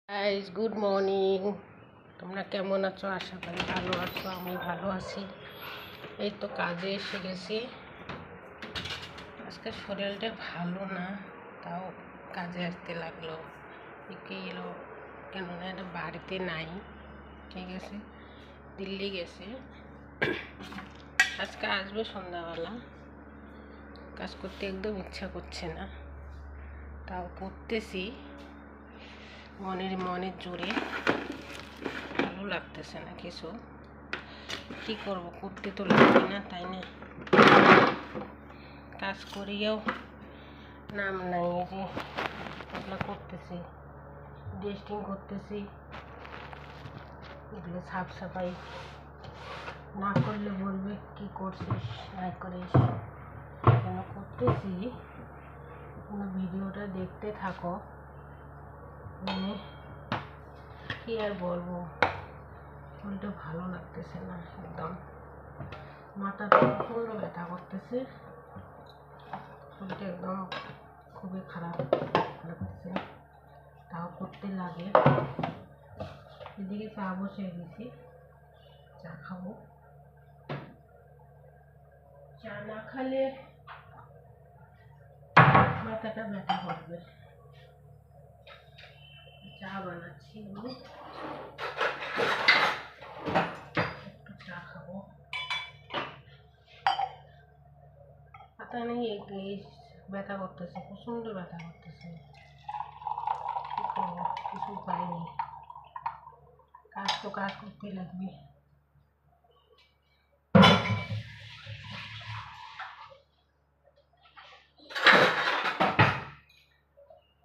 Guys, good morning. তোমরা কেমন আছো? আশা করি ভালো আছো। আমি ভালো আছি। এই তো কাজে এসে গেছি। আজকে শরীরটা ভালো না, তাও কাজে আসতে লাগলো। একে এলো কেননা এটা বাড়িতে নাই, ঠিক আছে, দিল্লি গেছে। আজকে আসবে সন্ধ্যাবেলা। কাজ করতে একদম ইচ্ছা করছে না, তাও করতেছি মনের জোরে। ভালো লাগতেছে না কিছু, কি করব, করতে তো লাগবে না, তাই না? কাজ করিয়েও নাম নাই। এই যে এগুলো করতেছি, ডেস্টিং করতেছি, এগুলো সাফ সাফাই না করলে বলবে কি করছিস, না করিস। কেন করতেছি, ভিডিওটা দেখতে থাকো। মানে কি আর বলবো, শরীরটা ভালো লাগতেছে না একদম। মাথাটা প্রচণ্ড ব্যথা করতেছে, শরীরটা একদম খুবই খারাপ লাগতেছে, তাও করতে লাগে। এদিকে চা বসিয়ে দিয়েছি, চা খাবো। চা না খেলে মাথাটা ব্যথা করবে। চা বানাচ্ছি, একটু চা খাবো। পাতা নেই, ব্যথা করতেছে, প্রচণ্ড ব্যথা করতেছে। কি করবো, কিছু উপায় নেই। কাজ তো কাজ করতে লাগবে।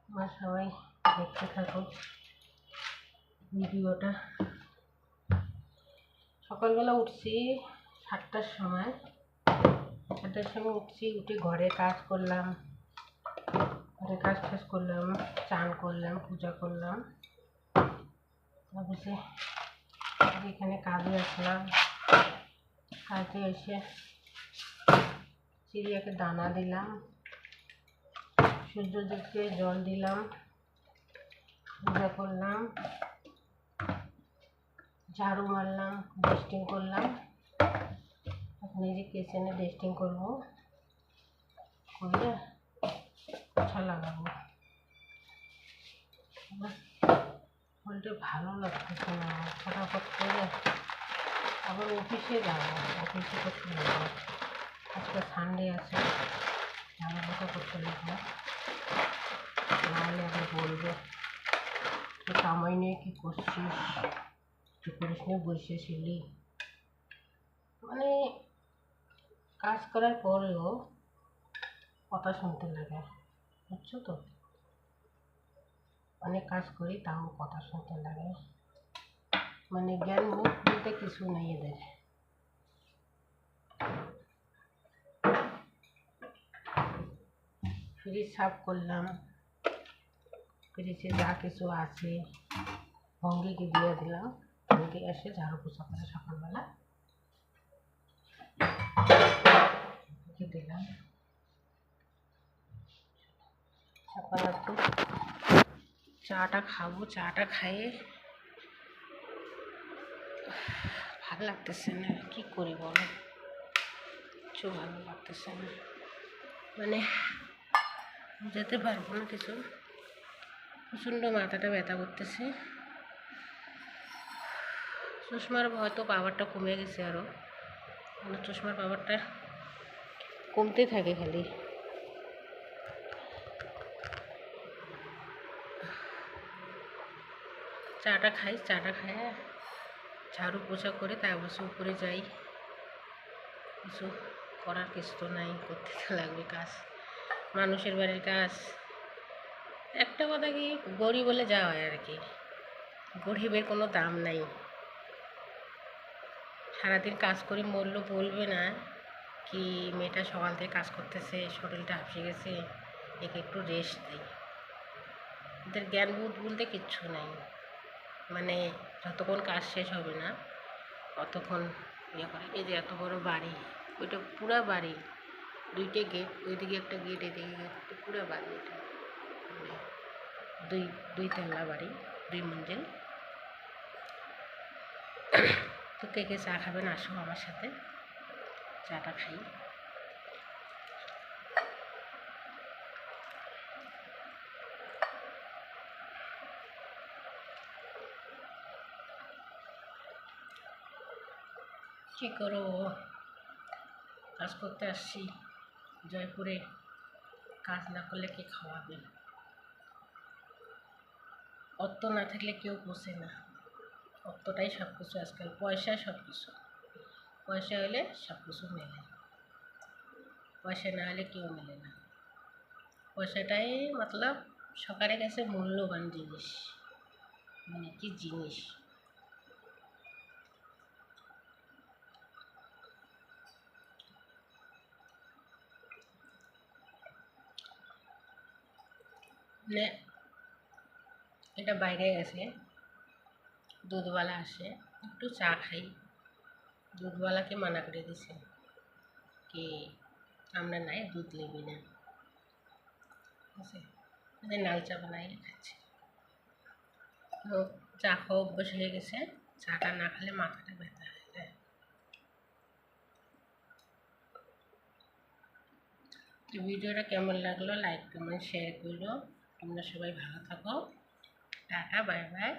আমার সবাই দেখতে থাকো ভিডিওটা। সকালবেলা উঠছি 7টার সময় উঠছি। উঠে ঘরে কাজ করলাম, ঘরে কাজ শেষ করলাম, চান করলাম, পূজা করলাম। তারপরে এখানে কাজে আসলাম। কাজে এসে চিড়িয়াকে দানা দিলাম, সূর্যদেবকে জল দিলাম, পূজা করলাম, ঝাড়ু মারলাম, ডেস্টিং করলাম। এখন এই যে কিচেনে ডেস্টিং করবো, করলে পোছা লাগাবো। শরীরটা ভালো লাগতেছে না, ফটাফট করে আবার অফিসে যাবো। অফিসে করতে লাগবো, আজকে সানডে আছে, ঝামেলাটা করতে লাগবো, নাহলে আবার বলবে তো কামাই নিয়ে কী করছিস, কী করিস নিয়ে বসেছিলি। মানে কাজ করার পরেও কথা শুনতে লাগে, বুঝছো তো? অনেক কাজ করি, তাও কথা শুনতে লাগে। মানে জ্ঞান মুখ বলতে কিছু নেই এদের। ফ্রিজ সাফ করলাম, ফ্রিজে যা কিছু আছে ভঙ্গিকে দিয়ে দিলাম। ভঙ্গি এসে ঝাড়ু পোছা করে সকালবেলা দিলাম। সকালে একটু চাটা খাবো, চাটা খাইয়ে ভালো লাগতেছে না, কি করি বলো, কিছু ভালো লাগতেছে না, মানে যেতে পারবো না কিছু। প্রচণ্ড মাথাটা ব্যথা করতেছে। চশমার হয়তো পাওয়ারটা কমে গেছে, আরও মানে চশমার পাওয়ারটা কমতে থাকে খালি। চাটা খাই, চাটা খায় ঝাড়ু পোছা করে তারপর উপরে যাই। কিছু করার কিছু তো নাই, করতে তো লাগবে কাজ, মানুষের বাড়ির কাজ। একটা কথা কি, গরিব বলে যা হয় আর কি, গরিবের কোনো দাম নাই। সারাদিন কাজ করি মরলো বলবে না কি মেয়েটা সকাল থেকে কাজ করতেছে, শরীরটা হাঁপিয়ে গেছে, একে একটু রেস্ট দিই। এদের জ্ঞান বুধ বলতে কিচ্ছু নাই। মানে যতক্ষণ কাজ শেষ হবে না ততক্ষণ ইয়ে করে। এই যে এত বড় বাড়ি, ওইটা পুরা বাড়ি, 2টে গেট, ওইদিকে একটা গেট, এদিকে গেট, পুরো বাড়ি। এটা দুই তলা বাড়ি, 2 মঞ্জিল। তো কে কে চা খাবেন আসো আমার সাথে, চাটা খাই। কী করো, কাজ করতে আসছি জয়পুরে, কাজ না করলে কে খাওয়াবে? অর্থ না থাকলে কেউ পোষে না, অর্থটাই সব কিছু আজকাল, পয়সা সব কিছু, পয়সা হলে সব কিছু মেলে, পয়সা না হলে কেউ মেলে না। পয়সাটাই মতলব সকারের কাছে মূল্যবান জিনিস, মানে কি জিনিস। মানে এটা বাইরে গেছে, দুধওয়ালা আসে, একটু চা খাই। দুধওয়ালাকে মানা করে দিছে কি আমরা নাই দুধ নেবি না, ঠিক আছে, লাল চা বানাই খাচ্ছি। তো চা খাওয়া অভ্যাস হয়ে গেছে, চাটা না খেলে মাথাটা ব্যথা হয়ে যায়। তো ভিডিওটা কেমন লাগলো লাইক কমেন্ট শেয়ার করলো। তোমরা সবাই ভালো থাকো, টাটা বাই বাই।